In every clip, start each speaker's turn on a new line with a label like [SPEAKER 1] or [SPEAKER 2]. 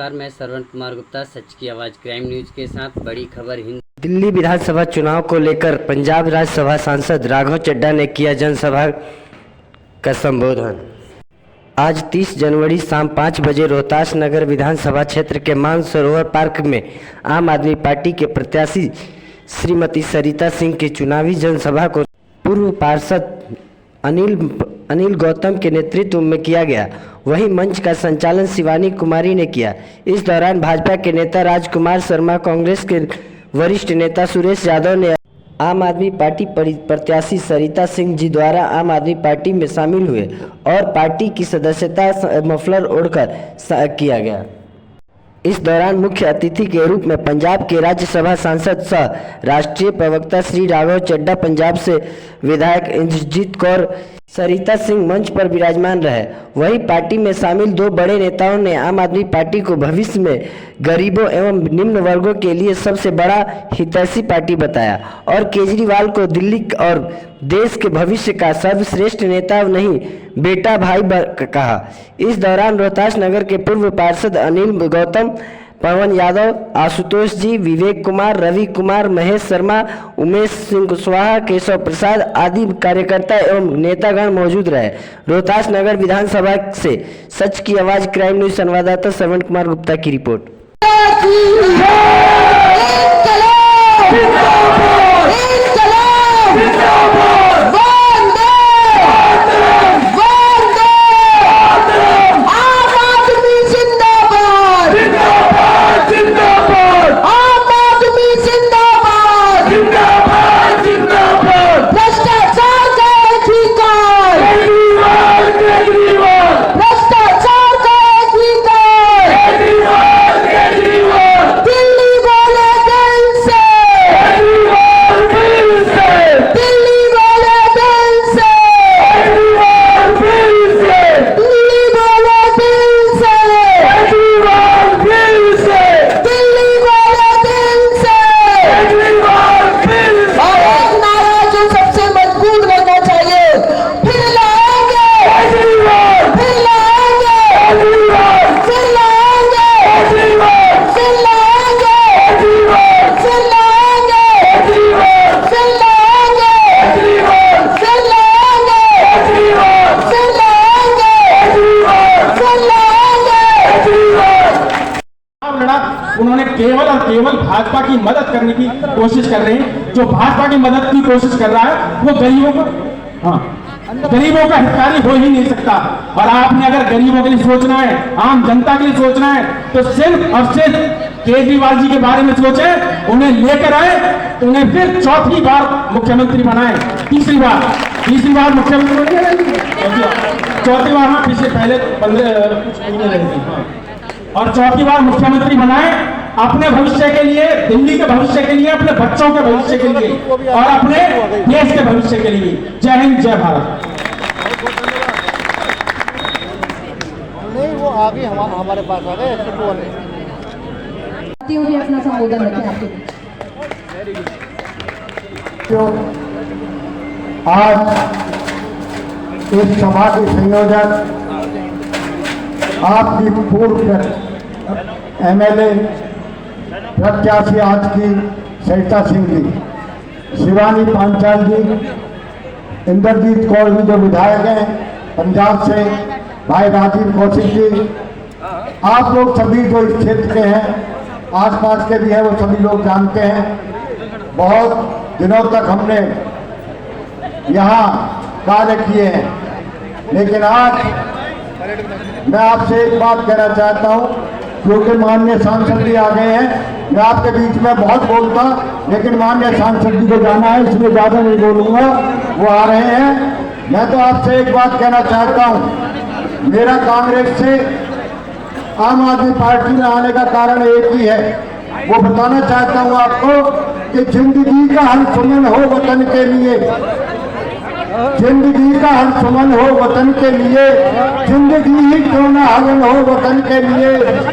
[SPEAKER 1] नमस्कार, मैं श्रवण कुमार गुप्ता, सच की आवाज़ क्राइम न्यूज के साथ बड़ी खबर हिंद।
[SPEAKER 2] दिल्ली विधानसभा चुनाव को लेकर पंजाब राज्यसभा सांसद राघव चड्ढा ने किया जनसभा का संबोधन। आज 30 जनवरी शाम 5 बजे रोहतास नगर विधानसभा क्षेत्र के मानसरोवर पार्क में आम आदमी पार्टी के प्रत्याशी श्रीमती सरिता सिंह की चुनावी जनसभा को पूर्व पार्षद अनिल गौतम के नेतृत्व में किया गया। वहीं मंच का संचालन शिवानी कुमारी ने किया। इस दौरान भाजपा के नेता राजकुमार शर्मा, कांग्रेस के वरिष्ठ नेता सुरेश यादव ने आम आदमी पार्टी प्रत्याशी सरिता सिंह जी द्वारा आम आदमी पार्टी में शामिल हुए और पार्टी की सदस्यता मफलर ओढ़कर किया गया। इस दौरान मुख्य अतिथि के रूप में पंजाब के राज्यसभा सांसद सह राष्ट्रीय प्रवक्ता श्री राघव चड्ढा, पंजाब से विधायक इंद्रजीत कौर, सरिता सिंह मंच पर विराजमान रहे। वहीं पार्टी में शामिल दो बड़े नेताओं ने आम आदमी पार्टी को भविष्य में गरीबों एवं निम्न वर्गों के लिए सबसे बड़ा हितैषी पार्टी बताया और केजरीवाल को दिल्ली और देश के भविष्य का सर्वश्रेष्ठ नेता नहीं बेटा भाई कहा। इस दौरान रोहतास नगर के पूर्व पार्षद अनिल गौतम, पवन यादव, आशुतोष जी, विवेक कुमार, रवि कुमार, महेश शर्मा, उमेश सिंह कुशवाहा, केशव प्रसाद आदि कार्यकर्ता एवं नेतागण मौजूद रहे। रोहतास नगर विधानसभा से सच की आवाज क्राइम न्यूज संवाददाता श्रवण कुमार गुप्ता की रिपोर्ट।
[SPEAKER 3] उन्होंने केवल और केवल भाजपा की मदद करने की कोशिश कर रहे हैं। जो भाजपा की मदद की कोशिश कर रहा है वो गरीबों का हितकारी हो ही नहीं सकता। और आपने अगर गरीबों के लिए सोचना है, आम जनता के लिए सोचना है, तो सिर्फ और सिर्फ केजरीवाल जी के बारे में सोचे, उन्हें लेकर आए, तो उन्हें फिर चौथी बार मुख्यमंत्री बनाए, तीसरी बार मुख्यमंत्री बने, चौथी बार हाँ, पिछले पहले 15 कुछ महीने रहे थे और चौथी बार मुख्यमंत्री बनाए अपने भविष्य के लिए, दिल्ली के भविष्य के लिए, अपने बच्चों के भविष्य के लिए और अपने देश के भविष्य के लिए। जय हिंद, जय भारत।
[SPEAKER 4] नहीं, वो आगे हमारे पास आ गए।
[SPEAKER 5] अपना संबोधन रखें आपके बीच।
[SPEAKER 4] आज इस सभा के संयोजक आपकी पूर्व एमएलए प्रत्याशी आज की सरिता सिंह जी, शिवानी पांचाल जी, इंद्रजीत कौर जी जो विधायक हैं पंजाब से, भाई राजीव कौशिक जी, आप लोग सभी जो इस क्षेत्र के हैं, आसपास के भी हैं, वो सभी लोग जानते हैं। बहुत दिनों तक हमने यहाँ कार्य किए हैं, लेकिन आज मैं आपसे एक बात कहना चाहता हूं, क्योंकि माननीय सांसद जी आ गए हैं। मैं आपके बीच में बहुत बोलता, लेकिन माननीय सांसद जी को जाना है, इसलिए ज़्यादा नहीं बोलूँगा, वो आ रहे हैं। मैं तो आपसे एक बात कहना चाहता हूं, मेरा कांग्रेस से आम आदमी पार्टी में आने का कारण एक ही है। वो बताना चाहता हूं आपको कि जिंदगी का हर सुमन हो वतन के लिए, जिंदगी का हर सुमन हो वतन के लिए, जिंदगी ही क्यों ना हवन हो वतन के लिए,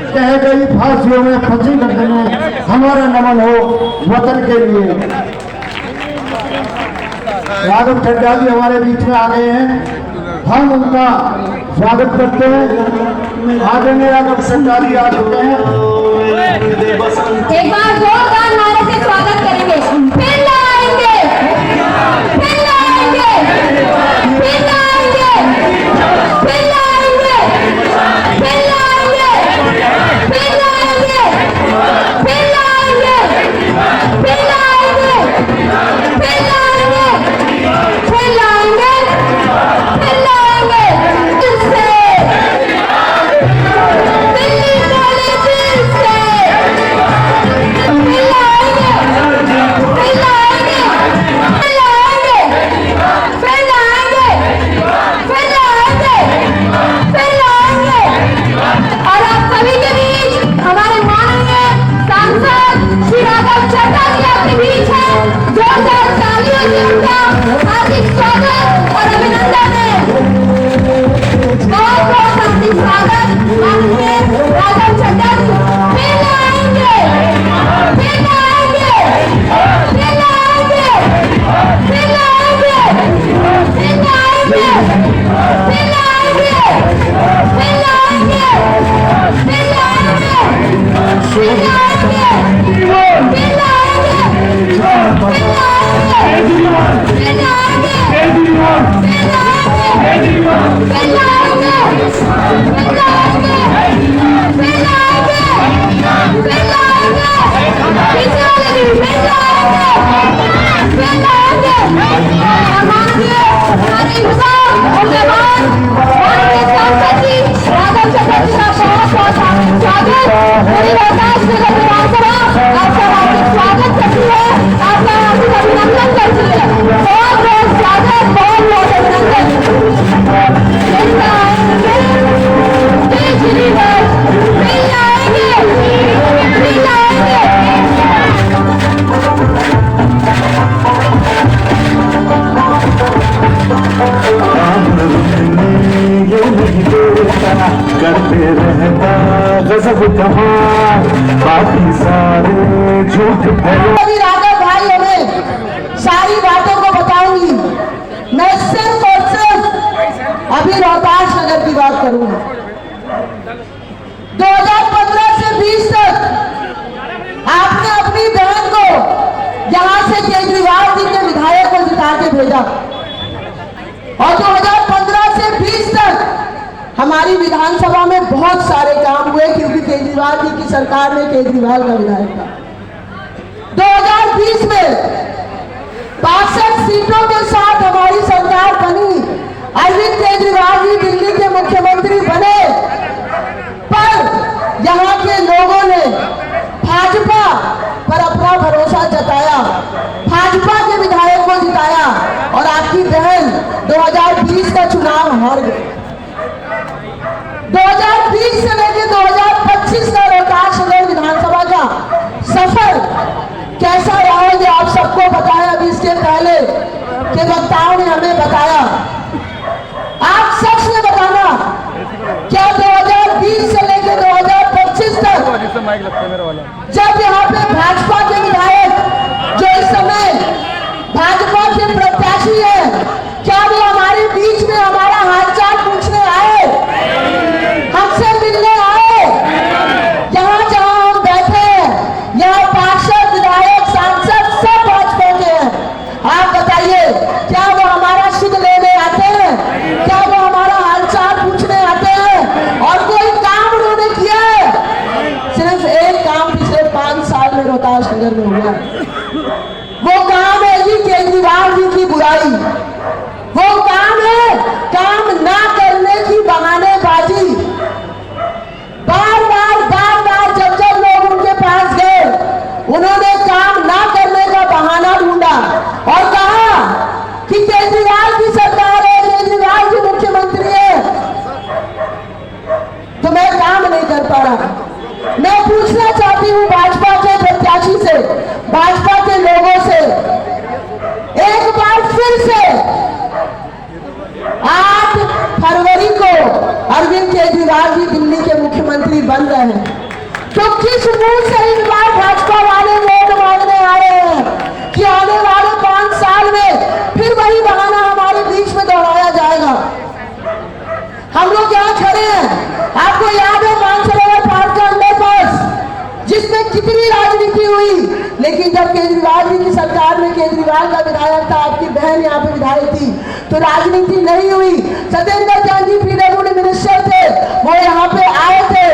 [SPEAKER 4] कह गई फांसियों में फंसी गर्दनें, हमारा नमन हो वतन के लिए। राघव चड्ढा जी हमारे बीच में आ गए हैं। हम उनका स्वागत करते हैं। आदरणीय राघव चड्ढा जी आ चुके हैं।
[SPEAKER 5] एक बार जोरदार नारे से स्वागत करेंगे। फिर लाएंगे, फिर लाएंगे, फिर लाएंगे, फिर लाएंगे, फिर लाएंगे, फिर लाएंगे, फिर लाएंगे, फिर लाएंगे, फिर लाएंगे, फिर लाएंगे, फिर लाएंगे। इससे दिल्ली वाले दिल से फिर लाएंगे, फिर लाएंगे, फिर लाएंगे, फिर लाएंगे, फिर लाएंगे, फिर लाएंगे। और आप सभी के बीच हमारे माननीय सांसद श्री राघव चड्ढा जी आपके बीच है। जोरदार तालियों से उनका हार्दिक स्वागत और अभिनंदन है। बहुत बहुत हार्दिक स्वागत माननीय राघव चड्ढा जी। फिर लाएंगे, फिर लाएंगे, फिर लाएंगे, फिर लाएंगे, फिर लाएंगे, फिर लाएंगे, फिर लाएंगे, फिर लाएंगे, फिर लाएंगे, फिर लाएंगे, फिर स्वागत करती है, आपका हार्दिक अभिनंदन करती है। बहुत बहुत स्वागत, बहुत बहुत अभिनंदन।
[SPEAKER 6] करते रहता गजब कमाल, बाकी सारे झूठ
[SPEAKER 7] अभी राघव भाई हमें सारी बातों को बताऊंगी। मैं सिर्फ और सिर्फ अभी रोहतास नगर की बात करूंगी। 2015 से 20 तक आपने अपनी बहन को यहां से केजरीवाल जी के विधायक को जिता के भेजा और 2015 से 20 तक हमारी विधानसभा में बहुत सारे काम हुए क्योंकि केजरीवाल जी की सरकार में केजरीवाल का विधायक था। 2020 में 62 सीटों के साथ हमारी सरकार बनी। अरविंद केजरीवाल जी दिल्ली के मुख्यमंत्री बने, पर यहाँ के लोगों ने भाजपा पर अपना भरोसा जताया, भाजपा के विधायक को जिताया और आपकी बहन 2020 का चुनाव हार गई। 2020 से लेकर 2025 का रोहतास नगर विधानसभा का सफर कैसा रहा ये आप सबको पता है। अभी इसके पहले के वक्ताओं ने हमें बताया। आप सच में बताना, क्या 2020 से लेकर 2025 तक जब यहाँ पे भाजपा के विधायक जो इस समय भाजपा के प्रत्याशी है, क्या वो हमारे बीच में हमारा हालचाल पूछने आए, हमसे मिलने आए? यहाँ जहाँ हम बैठे हैं यहाँ पार्षद, विधायक, सांसद सब भाजपा के हैं। आप बताइए, क्या वो हमारा सुध लेने आते हैं? क्या वो हमारा हालचाल पूछने आते हैं? और कोई काम उन्होंने किया है? सिर्फ एक काम पिछले 5 साल में रोहतास नगर में हुआ। वो काम है जी केजरीवाल जी की बुराई। वो काम है काम ना करने की बहानेबाजी। बार बार जब लोग उनके पास गए, उन्होंने काम ना करने का बहाना ढूंढा और कहा कि केजरीवाल की सरकार है, केजरीवाल जी मुख्यमंत्री है, तो मैं काम नहीं कर पा रहा। मैं पूछना चाहती हूँ भाजपा के प्रत्याशी से, भाजपा के लोगों से, एक बार फिर से 8 फरवरी को अरविंद केजरीवाल जी दिल्ली के मुख्यमंत्री बन रहे हैं, तो किस मुंह से इस बार भाजपा वाले वोट मांगने आ रहे हैं कि आने वाले 5 साल में फिर वही बहाना हमारे बीच में दोहराया जाएगा? लेकिन जब केजरीवाल जी की सरकार में केजरीवाल का विधायक था, आपकी बहन यहाँ पे विधायक थी, तो राजनीति नहीं हुई। सत्येंद्र जैन जी पीडब्ल्यूडी मिनिस्टर थे, वो यहाँ पे आए थे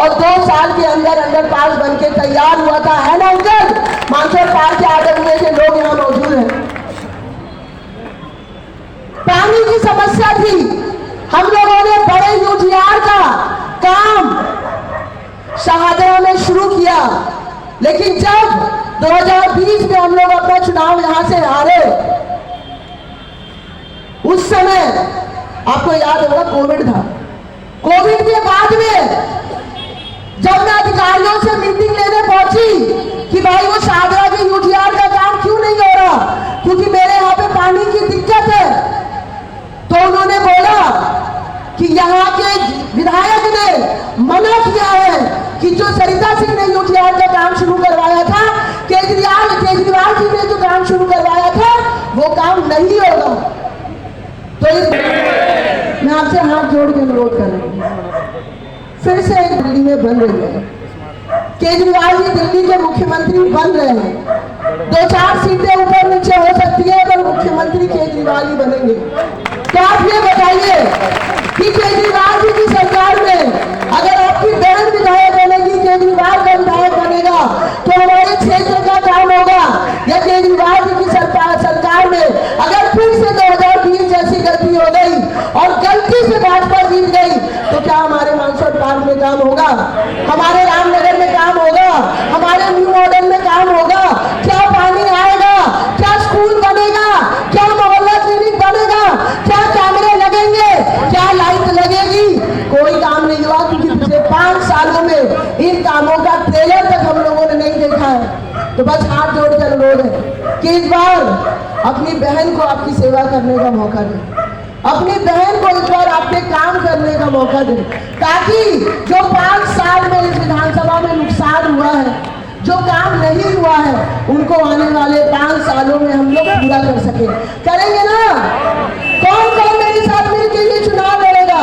[SPEAKER 7] और 2 साल के अंदर अंडरपास बन के तैयार हुआ था, है ना अंकल? मानसरोवर पार के आरडब्ल्यूए के लोग यहाँ मौजूद हैं। पानी की समस्या थी, हम लोगों ने बड़े यूजीआर का काम शाहजहां में शुरू किया, लेकिन जब 2020 में हम लोग अपना चुनाव यहां से हारे, उस समय आपको याद होगा कोविड था। कोविड के बाद में जब मैं अधिकारियों से मीटिंग लेने पहुंची कि भाई वो शाहजहां के यूजीआर का काम क्यों नहीं हो रहा, क्योंकि मेरे यहाँ पे पानी की दिक्कत है, तो उन्होंने बोला कि यहाँ के विधायक ने मना किया है कि जो सरिता सिंह ने यूजीआर का काम शुरू करवाया था, केजरीवाल जी ने जो काम शुरू करवाया था, वो काम नहीं होगा। तो मैं आपसे हाथ जोड़ के अनुरोध कर रही हूँ, फिर से एक दिल्ली में बन रही है, केजरीवाल जी दिल्ली के मुख्यमंत्री बन रहे हैं, 2-4 सीटें ऊपर नीचे हो सकती है, पर मुख्यमंत्री केजरीवाल ही बनेंगे। तो आप ये बताइए कि केजरीवाल जी की सरकार में अगर आपकी बहन विधायक बनेगी, केजरीवाल का विधायक बनेगा, तो हमारे क्षेत्र का काम होगा। या केजरीवाल जी की सरकार में अगर फिर से 2020 जैसी गलती हो गई और गलती से भाजपा जीत गई, तो क्या हमारे मानसरोवर पार्क में काम होगा, हमारे रामनगर में काम होगा, हमारे न्यू मॉडल में काम होगा? क्या पानी आएगा? क्या स्कूल बनेगा? क्या मोहल्ला क्लिनिक बनेगा? क्या कैमरे लगेंगे? क्या लाइट लगेगी? कोई काम नहीं हुआ, क्योंकि पिछले 5 सालों में इन कामों का ट्रेलर तक हम लोगों ने नहीं देखा है। तो बस हाथ जोड़ के अनुरोध है कि इस बार अपनी बहन को आपकी सेवा करने का मौका दें, अपनी बहन को इस बार आपके काम करने का मौका दें, ताकि जो 5 साल में इस विधानसभा में नुकसान हुआ है, जो काम नहीं हुआ है, उनको आने वाले 5 सालों में हम लोग पूरा कर सके। करेंगे ना? कौन कौन मेरे साथ मिलकर ये चुनाव लड़ेगा?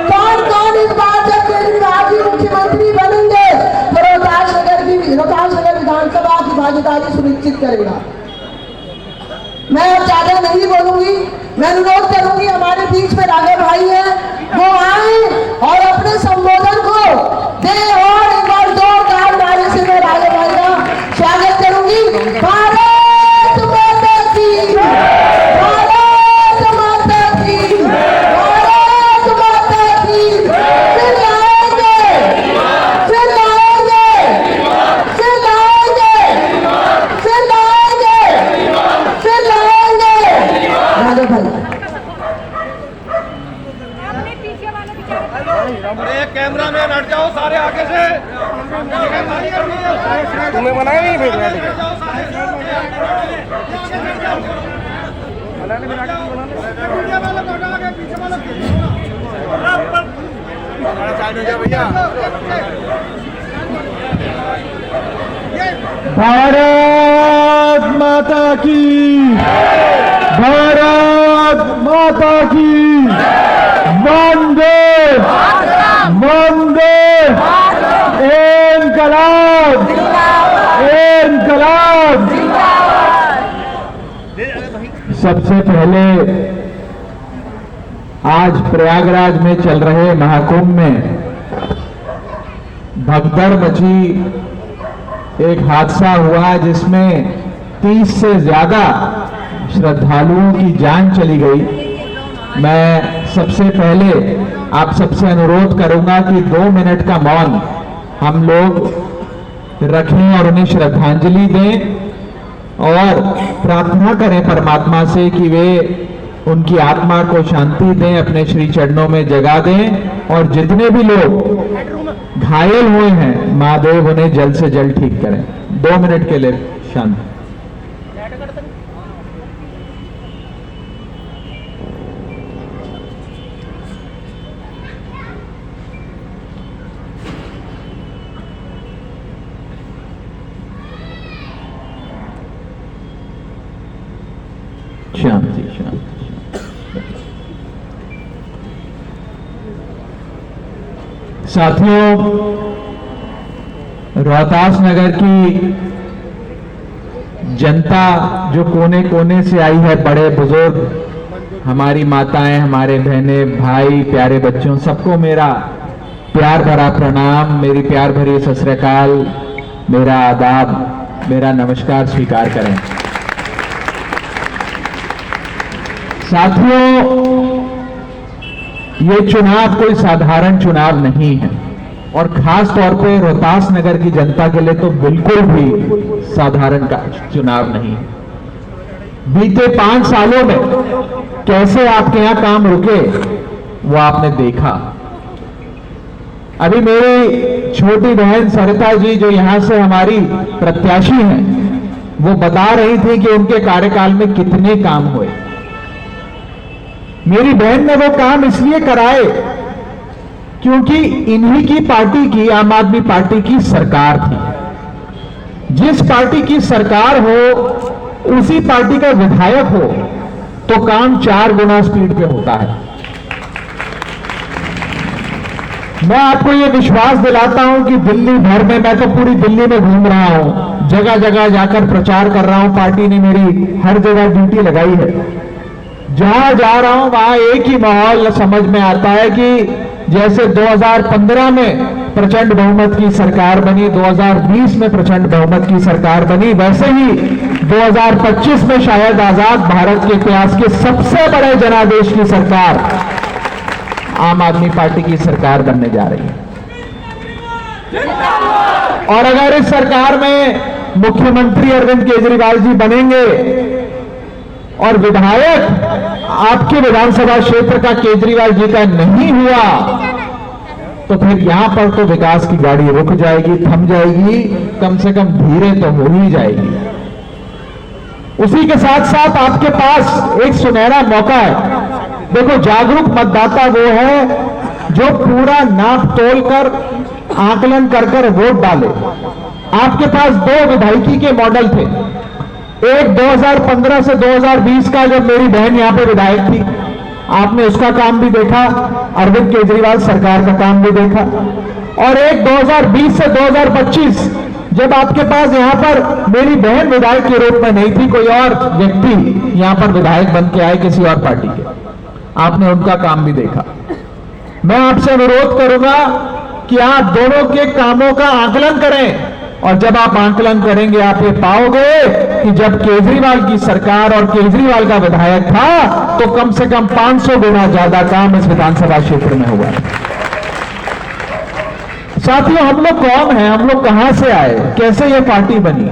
[SPEAKER 7] कौन कौन इस बार जब केजरीवाल जी मुख्यमंत्री बनेंगे तो रोहतास नगर विधानसभा की भागीदारी सुनिश्चित करेगा? मैं अब ज्यादा नहीं बोलूंगी, मैं अनुरोध करूंगी, हमारे बीच में राघव भाई हैं, वो आए और अपने संबोधन को दे, और एक बार जोरदार नारे से मैं राघव भाई का स्वागत करूंगी। भारत माता की, भारत माता की, भारत माता की। फिर लाएंगे, फिर लाएंगे, फिर लाएंगे, फिर लाएंगे, फिर लाएंगे। राघव भाई
[SPEAKER 3] कैमरा मैन हट जाओ सारे आगे से, तुम्हें मना नहीं भेज रहा भैया। भारत माता की, भारत माता की, वंदे वंदे, इनकलाब, इनकलाब। सबसे पहले आज प्रयागराज में चल रहे महाकुंभ में भगदड़ मची, एक हादसा हुआ जिसमें 30 से ज्यादा श्रद्धालुओं की जान चली गई। मैं सबसे पहले आप सबसे अनुरोध करूंगा कि 2 मिनट का मौन हम लोग रखें और उन्हें श्रद्धांजलि दें और प्रार्थना करें परमात्मा से कि वे उनकी आत्मा को शांति दें, अपने श्री चरणों में जगा दें, और जितने भी लोग घायल हुए हैं महादेव उन्हें जल्द से जल्द ठीक करें। 2 मिनट के लिए शांति। शांति शांति। साथियों, रोहतास नगर की जनता जो कोने कोने से आई है, बड़े बुजुर्ग, हमारी माताएं, हमारे बहनें, भाई, प्यारे बच्चों, सबको मेरा प्यार भरा प्रणाम, मेरी प्यार भरी सत श्री अकाल, मेरा आदाब, मेरा नमस्कार स्वीकार करें। साथियों, ये चुनाव कोई साधारण चुनाव नहीं है और खास तौर पे रोहतास नगर की जनता के लिए तो बिल्कुल भी साधारण का चुनाव नहीं है। बीते 5 सालों में कैसे आपके यहां काम रुके वो आपने देखा। अभी मेरी छोटी बहन सरिता जी जो यहां से हमारी प्रत्याशी हैं, वो बता रही थी कि उनके कार्यकाल में कितने काम हुए। मेरी बहन ने वो काम इसलिए कराए क्योंकि इन्हीं की पार्टी की, आम आदमी पार्टी की सरकार थी। जिस पार्टी की सरकार हो, उसी पार्टी का विधायक हो, तो काम 4 गुना स्पीड पे होता है। मैं आपको यह विश्वास दिलाता हूं कि दिल्ली भर में, मैं तो पूरी दिल्ली में घूम रहा हूं, जगह जगह जाकर प्रचार कर रहा हूं, पार्टी ने मेरी हर जगह ड्यूटी लगाई है। जहां जा रहा हूं वहां एक ही माहौल समझ में आता है कि जैसे 2015 में प्रचंड बहुमत की सरकार बनी, 2020 में प्रचंड बहुमत की सरकार बनी, वैसे ही 2025 में शायद आजाद भारत के इतिहास के सबसे बड़े जनादेश की सरकार आम आदमी पार्टी की सरकार बनने जा रही है। और अगर इस सरकार में मुख्यमंत्री अरविंद केजरीवाल जी बनेंगे और विधायक आपके विधानसभा क्षेत्र का केजरीवाल जी का नहीं हुआ, तो फिर यहां पर तो विकास की गाड़ी रुक जाएगी, थम जाएगी, कम से कम धीरे तो हो ही जाएगी। उसी के साथ साथ आपके पास एक सुनहरा मौका है। देखो, जागरूक मतदाता वो है जो पूरा नाप तोल कर, आकलन कर वोट डाले। आपके पास 2 विधायकी के मॉडल थे। एक 2015 से 2020 का, जब मेरी बहन यहां पे विधायक थी, आपने उसका काम भी देखा, अरविंद केजरीवाल सरकार का काम भी देखा। और एक 2020 से 2025, जब आपके पास यहां पर मेरी बहन विधायक के रूप में नहीं थी, कोई और व्यक्ति यहां पर विधायक बन के आए किसी और पार्टी के, आपने उनका काम भी देखा। मैं आपसे अनुरोध करूंगा कि आप दोनों के कामों का आकलन करें, और जब आप आकलन करेंगे आप ये पाओगे कि जब केजरीवाल की सरकार और केजरीवाल का विधायक था तो कम से कम 500 गुना ज्यादा काम इस विधानसभा क्षेत्र में हुआ। साथियों, हम लोग कौन हैं, हम लोग कहां से आए, कैसे ये पार्टी बनी?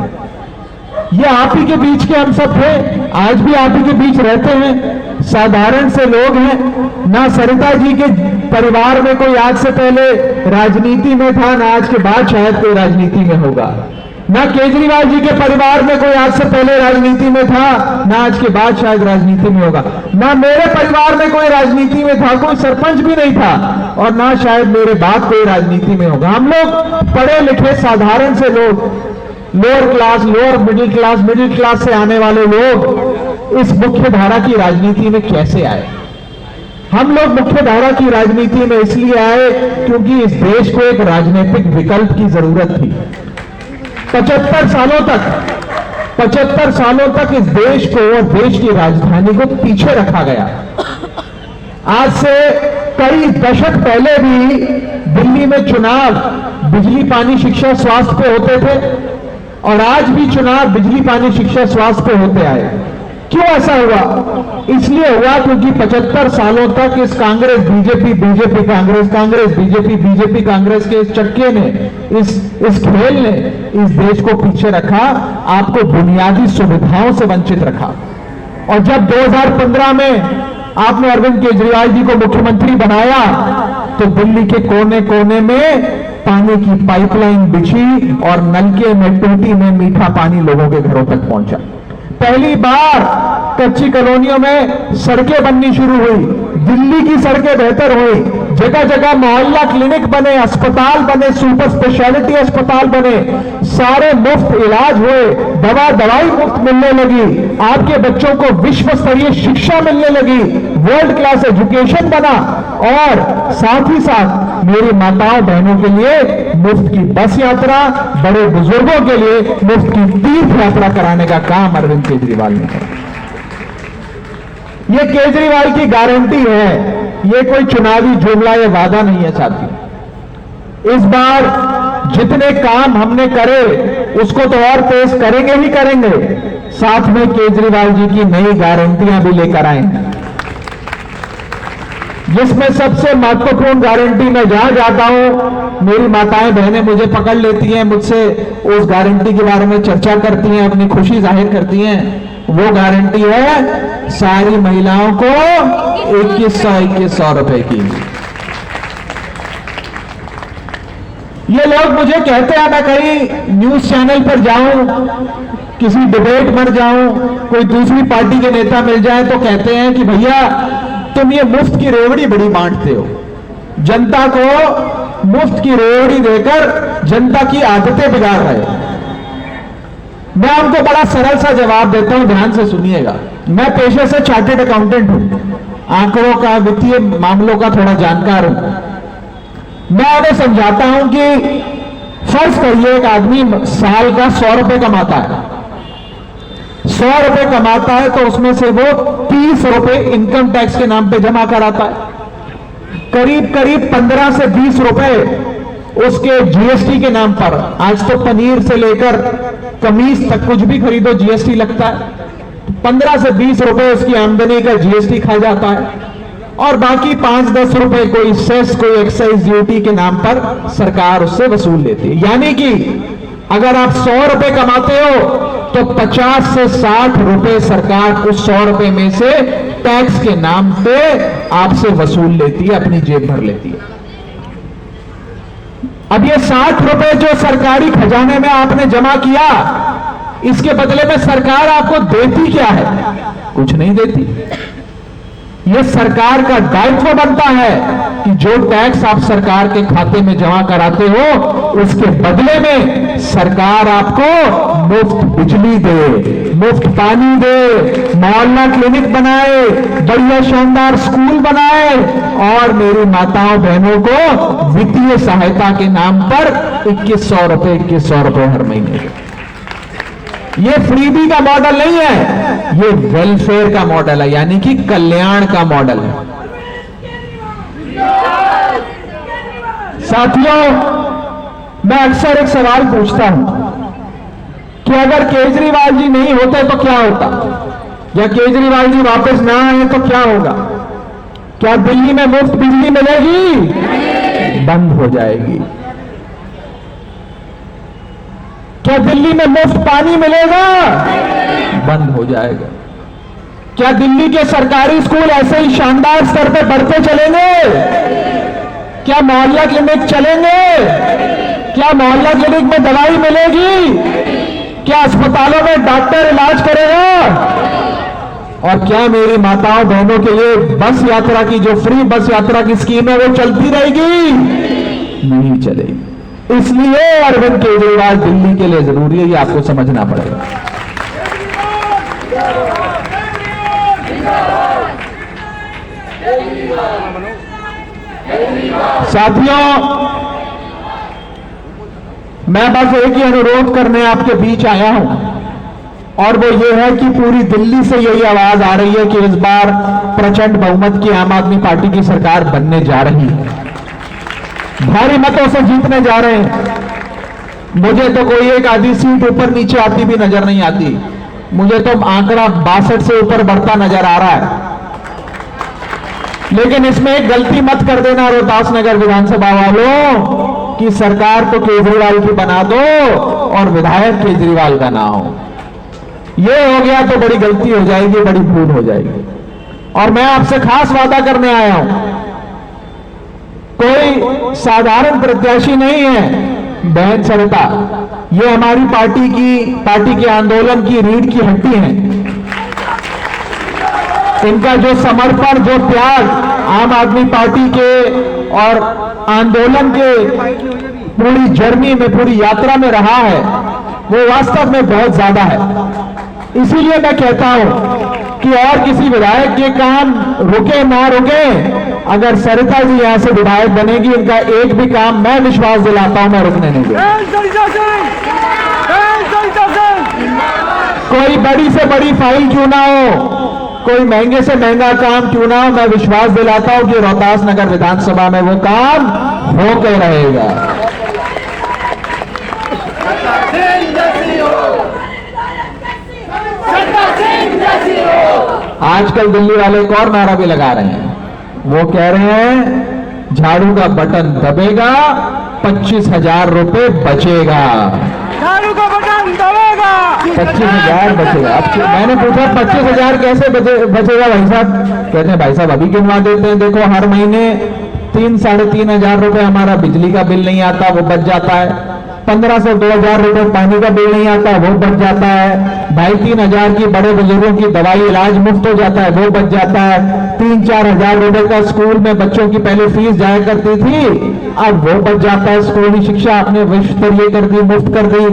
[SPEAKER 3] ये आप ही के बीच के हम सब थे, आज भी आप ही के बीच रहते हैं, साधारण से लोग हैं। ना सरिता जी के परिवार में कोई आज से पहले राजनीति में था, ना आज के बाद शायद कोई राजनीति में होगा। ना केजरीवाल जी के परिवार में कोई आज से पहले राजनीति में था, ना आज के बाद शायद राजनीति में होगा। ना मेरे परिवार में कोई राजनीति में था, कोई सरपंच भी नहीं था, और ना शायद मेरे बाद कोई राजनीति में होगा। हम लोग पढ़े लिखे साधारण से लोग, lower class, lower middle class से आने वाले लोग इस मुख्य धारा की राजनीति में कैसे आए? हम लोग मुख्य धारा की राजनीति में इसलिए आए क्योंकि इस देश को एक राजनीतिक विकल्प की जरूरत थी। 75 सालों तक इस देश को और देश की राजधानी को पीछे रखा गया। आज से कई दशक पहले भी दिल्ली में चुनाव बिजली, पानी, शिक्षा, स्वास्थ्य पे होते थे, और आज भी चुनाव बिजली, पानी, शिक्षा, स्वास्थ्य पे होते आए। क्यों ऐसा हुआ? इसलिए हुआ क्योंकि 75 सालों तक इस कांग्रेस बीजेपी कांग्रेस के इस चक्के ने, इस खेल ने इस देश को पीछे रखा, आपको बुनियादी सुविधाओं से वंचित रखा। और जब 2015 में आपने अरविंद केजरीवाल जी को मुख्यमंत्री बनाया तो दिल्ली के कोने कोने में पानी की पाइपलाइन बिछी और नलके में, टूटी में मीठा पानी लोगों के घरों तक पहुंचा। पहली बार कच्ची कॉलोनियों में सड़कें बननी शुरू हुई, दिल्ली की सड़कें बेहतर हुई, जगह जगह मोहल्ला क्लिनिक बने, अस्पताल बने, सुपर स्पेशलिटी अस्पताल बने, सारे मुफ्त इलाज हुए, दवाई मुफ्त मिलने लगी, आपके बच्चों को विश्व स्तरीय शिक्षा मिलने लगी, वर्ल्ड क्लास एजुकेशन बना।
[SPEAKER 6] और साथ ही साथ मेरी माताओं बहनों के लिए मुफ्त की बस यात्रा, बड़े बुजुर्गों के लिए मुफ्त की तीर्थ यात्रा कराने का काम अरविंद केजरीवाल ने किया। ये केजरीवाल की गारंटी है, ये कोई चुनावी जुमला या वादा नहीं है साथियों। इस बार जितने काम हमने करे उसको तो और पेश करेंगे ही करेंगे, साथ में केजरीवाल जी की नई गारंटियां भी लेकर आएंगे, जिसमें सबसे महत्वपूर्ण गारंटी मैं जहां जाता हूं मेरी माताएं बहनें मुझे पकड़ लेती हैं, मुझसे उस गारंटी के बारे में चर्चा करती हैं, अपनी खुशी जाहिर करती हैं। वो गारंटी है सारी महिलाओं को 2100 रुपए की। ये लोग मुझे कहते हैं, मैं कहीं न्यूज चैनल पर जाऊं, किसी डिबेट में जाऊं, कोई दूसरी पार्टी के नेता मिल जाए तो कहते हैं कि भैया तुम ये मुफ्त की रेवड़ी बड़ी बांटते हो, जनता को मुफ्त की रेवड़ी देकर जनता की आदतें बिगाड़ रहे हो। मैं उनको बड़ा सरल सा जवाब देता हूं, ध्यान से सुनिएगा। मैं पेशे से चार्टेड अकाउंटेंट हूं, आंकड़ों का, वित्तीय मामलों का थोड़ा जानकार हूं। मैं उन्हें समझाता हूं कि फर्ज करिए एक आदमी साल का 100 रुपए कमाता है, 100 रुपए कमाता है तो उसमें से वो 30 रुपए इनकम टैक्स के नाम पे जमा कराता है, करीब करीब 15 से 20 रुपए उसके जीएसटी के नाम पर। आज तो पनीर से लेकर कमीज तक कुछ भी खरीदो जीएसटी लगता है। 15 से 20 रुपए उसकी आमदनी का जीएसटी खा जाता है और बाकी 5-10 रुपए कोई सेस, कोई एक्साइज ड्यूटी के नाम पर सरकार उससे वसूल लेती है। यानी कि अगर आप 100 रुपए कमाते हो तो 50 से 60 रुपए सरकार उस 100 रुपए में से टैक्स के नाम पे आपसे वसूल लेती है, अपनी जेब भर लेती है। अब ये 60 रुपए जो सरकारी खजाने में आपने जमा किया, इसके बदले में सरकार आपको देती क्या है? कुछ नहीं देती। यह सरकार का दायित्व बनता है कि जो टैक्स आप सरकार के खाते में जमा कराते हो उसके बदले में सरकार आपको मुफ्त बिजली दे, मुफ्त पानी दे, मोहल्ला क्लिनिक बनाए, बढ़िया शानदार स्कूल बनाए और मेरी माताओं बहनों को वित्तीय सहायता के नाम पर 2100 रुपए हर महीने दे। ये फ्रीबी का मॉडल नहीं है, ये वेलफेयर का मॉडल है, यानी कि कल्याण का मॉडल है। साथियों, मैं अक्सर एक सवाल पूछता हूं कि अगर केजरीवाल जी नहीं होते तो क्या होता, या केजरीवाल जी वापस ना आए तो क्या होगा? क्या दिल्ली में मुफ्त बिजली मिलेगी? बंद हो जाएगी। क्या दिल्ली में मुफ्त पानी मिलेगा? बंद हो जाएगा। क्या दिल्ली के सरकारी स्कूल ऐसे ही शानदार स्तर पर बढ़ते चलेंगे? क्या मोहल्ला क्लिनिक चलेंगे? क्या मोहल्ला क्लिनिक में दवाई मिलेगी? क्या अस्पतालों में डॉक्टर इलाज करेगा? और क्या मेरी माताओं बहनों के लिए बस यात्रा की, जो फ्री बस यात्रा की स्कीम है, वो चलती रहेगी? नहीं चलेगी। इसलिए अरविंद केजरीवाल दिल्ली के लिए जरूरी है, ये आपको समझना पड़ेगा। साथियों, मैं बस एक ही अनुरोध करने आपके बीच आया हूं और वो ये है कि पूरी दिल्ली से यही आवाज आ रही है कि इस बार प्रचंड बहुमत की आम आदमी पार्टी की सरकार बनने जा रही है, भारी मतों से जीतने जा रहे हैं। मुझे तो कोई एक आधी सीट ऊपर नीचे आती भी नजर नहीं आती, मुझे तो आंकड़ा 62 से ऊपर बढ़ता नजर आ रहा है। लेकिन इसमें एक गलती मत कर देना रोहतास नगर विधानसभा वालों कि सरकार तो केजरीवाल की बना दो और विधायक केजरीवाल का ना हो। यह हो गया तो बड़ी गलती हो जाएगी, बड़ी भूल हो जाएगी। और मैं आपसे खास वादा करने आया हूं, कोई साधारण प्रत्याशी नहीं है बहन सरिता, ये हमारी पार्टी के आंदोलन की रीढ़ की हड्डी है। इनका जो समर्पण, जो त्याग आम आदमी पार्टी के और आंदोलन के पूरी जर्नी में, पूरी यात्रा में रहा है, वो वास्तव में बहुत ज्यादा है। इसीलिए मैं कहता हूं कि और किसी विधायक के काम रुके ना रुके, अगर सरिता जी यहां से विधायक बनेगी, इनका एक भी काम मैं विश्वास दिलाता हूं मैं रुकने नहीं दूंगा। कोई बड़ी से बड़ी फाइल क्यों ना हो, कोई महंगे से महंगा काम क्यों ना हो, मैं विश्वास दिलाता हूं कि रोहतास नगर विधानसभा में वो काम होकर रहेगा। आजकल दिल्ली वाले एक और नारा भी लगा रहे हैं, वो कह रहे हैं झाड़ू का बटन दबेगा 25,000 रुपए बचेगा।
[SPEAKER 8] झाड़ू का बटन दबेगा
[SPEAKER 6] 25,000 बचेगा। अब मैंने पूछा 25,000 कैसे बचेगा भाई साहब? कहते हैं भाई साहब अभी गिनवा देते हैं, देखो हर महीने 3-3,500 रुपए हमारा बिजली का बिल नहीं आता, वो बच जाता है। 1,500-2,000 रुपए पानी का बिल नहीं आता, वो बच जाता है। 2,500-3,000 की बड़े बुजुर्गों की दवाई इलाज मुफ्त हो जाता है, वो बच जाता है। 3-4 रुपए का स्कूल में बच्चों की पहले फीस जाया करती थी, अब वो बच जाता है। स्कूली शिक्षा आपने विश्व स्तरीय कर दी, मुफ्त कर दी।